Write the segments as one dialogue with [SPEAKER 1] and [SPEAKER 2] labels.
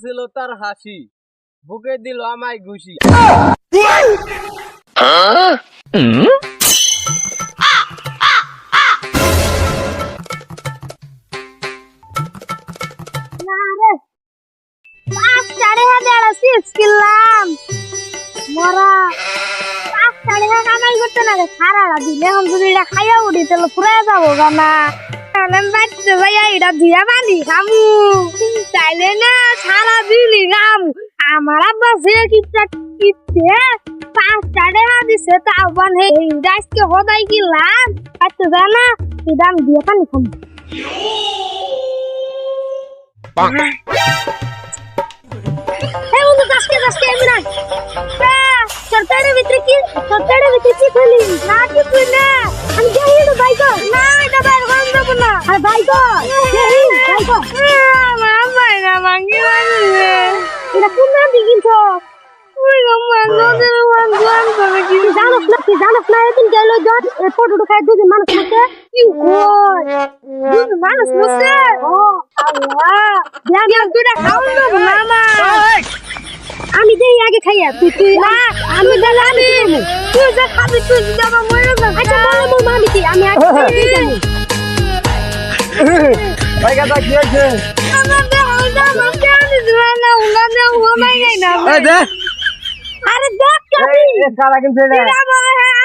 [SPEAKER 1] ছিল তার হাসি, বুকে দিল আমায় ঘুষি।
[SPEAKER 2] খাইয়া উঠি তাহলে পুরা যাবো গানা বাচ্চা ভাইয়া এটা ধুয়া পানি খামু তাইলে না সারা দিনই খামু। আমার আব্বা সে কিপটা কিপতে 5 টাকা দিছে তাও বানে আজকে হদাই কিলাম আচ্ছা জানা কি দাম দিয়ে পানি খামু। এই বন্ধু আজকে আমি না সরকারের ভিতরে কি খেলি না কিছু না আমি যাই না বাইক না এটা বাইর করে দেব না আর বাইক না মাঙ্গি এটা কোন নাম দিছো ওই গম্মা নদের ওয়ান জোয়ান করে কি জানোস না এদিন গেল জট এই ফটোটা খাই দুই মানুষ আছে কি কই দুই মানুষ আছে ও আল্লাহ দিয়া দুইটা খাও না মামা আমি দেই আগে খাইয়া তুই না আমি দেলামি তুই যা খাবি তুই যাবা মরে যা আচ্ছা বলো মোর মামি কি আমি আগে খাই দেই
[SPEAKER 1] ভাই গাদা কি হইছে?
[SPEAKER 2] আমার দেহটা মাকে আমি দিওয়ানা উলা দে ও মাই গাই না
[SPEAKER 1] এই দে
[SPEAKER 2] আরে দেখ কাটি
[SPEAKER 1] এই সারা কিনছে না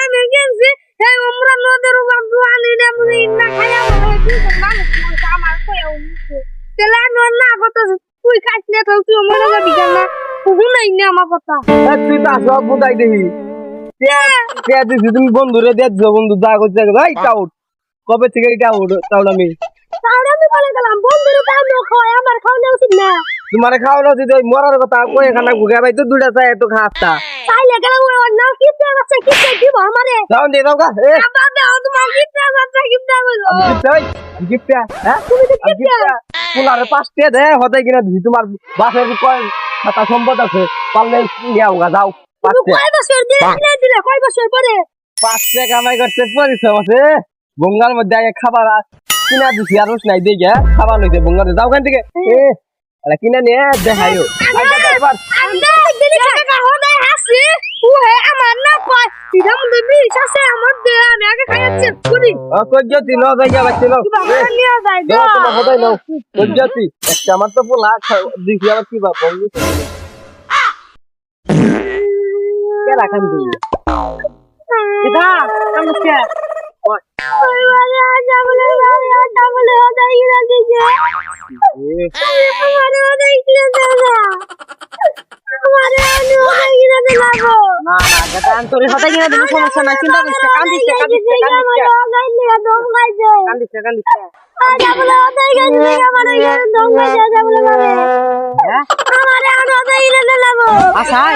[SPEAKER 2] আমি কিনছি এই আমরা নদের উপর দুয়ানি দে মুই না খাইয়া তুই মানুষ আমার কইও নিছে তেলা না কত তুই খাইছ না তো তুই মরে যাবি কেন শুনাই না আমার কথা
[SPEAKER 1] তুই তো সব বুঝাই দেহি কে দিছি তুমি বন্ধুরে দেখছো বন্ধু যা করছে ভাই টাউট কবে থেকে টাউট আমি
[SPEAKER 2] বলে গেলাম বন্ধুরে তো আমি খাই আমার খাওয়া উচিত না
[SPEAKER 1] তোমারে খাওয়ানো উচিত ওই মরার কথা কই এখানে ঘুরে ভাই তো দুইটা চাই এত খাস্তা
[SPEAKER 2] তাইলে গেলাম ওই না কিতে আছে কিতে দিব আমারে
[SPEAKER 1] দাও দে দাও গা এ
[SPEAKER 2] আবার দাও তোমার কিতে আছে কিতে বলো
[SPEAKER 1] গিফট হ্যাঁ
[SPEAKER 2] তুমি তো কিতে
[SPEAKER 1] পুলারে 5 টাকা দে হদাই কিনা দিছি তোমার বাসের কয় খাতা সম্পদ আছে পারলে নিয়াও গা যাও 5 টাকা
[SPEAKER 2] কয় বছর দিলে কয় বছর পরে
[SPEAKER 1] 5 টাকা কামাই করতে পরিশ্রম আছে বঙ্গাল মধ্যে আগে খাবার কিনা দিছি আর নাই দেখে খাবার লইতে বঙ্গালে যাও খান থেকে এ আরে কিনা নিয়ে দেখাইও এবার
[SPEAKER 2] দিলে টাকা হদাই হাসি ও হে আমার না কয় সিধা মুদে বিষ আছে আমার দে আমি আগে খাইছি পুরি
[SPEAKER 1] কই গতি ন জায়গা বাচ্চা নাও
[SPEAKER 2] নিয়ে যাই
[SPEAKER 1] দাও তোমার হদাই নাও কই গতি একটা আমার তো পোলা দিছি আবার কি বাপ বঙ্গি কে রাখান দিই এটা আমকে
[SPEAKER 2] ওই বলে আজাবলে হদাই না দিছে আমারে হদাই কিনে দাদা আমারে আমি হদাই কিনে দেবো
[SPEAKER 1] না গাটা আন্তরে হদাই কিনা দিলে সমস্যা নাই চিন্তা করিস কান্দিছে
[SPEAKER 2] আমারে হদাই নিয়ে দম খাইছে
[SPEAKER 1] কান্দিছে
[SPEAKER 2] আজাবলে হদাই গেছে আমারে দম খাইছে আজাবলে মানে আমারে আমি হদাই কিনে দেবো
[SPEAKER 1] আসাই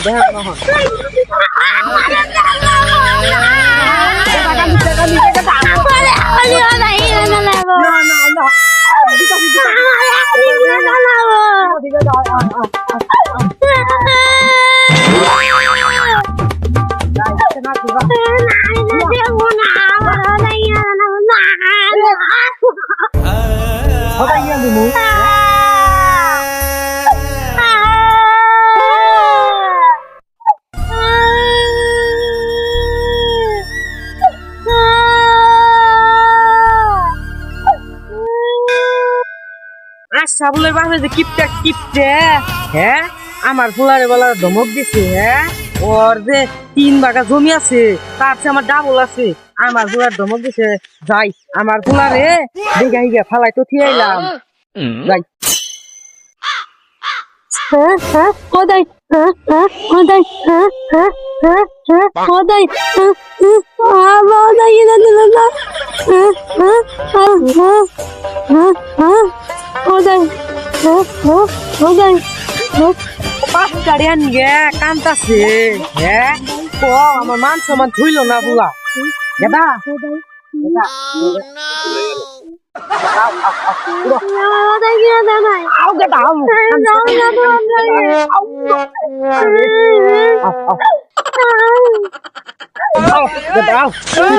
[SPEAKER 1] দেখ সাবলের বাসে যে কিপটে হ্যাঁ আমার ফুলারে বলা ধমক দিছে হ্যাঁ ওর যে 3 বাগা জমি আছে তার চেয়ে আমার ডাবল আছে আমার ফুলার ধমক দিছে যাই আমার ফুলারে দেখে আইগা ফালাই তো থিয়াইলাম যাই
[SPEAKER 2] হদাই
[SPEAKER 1] কান্তাছে হ্যাঁ তো আমার মান সমান ধুইল না বুলা গেদা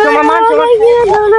[SPEAKER 1] তোমার মান সমান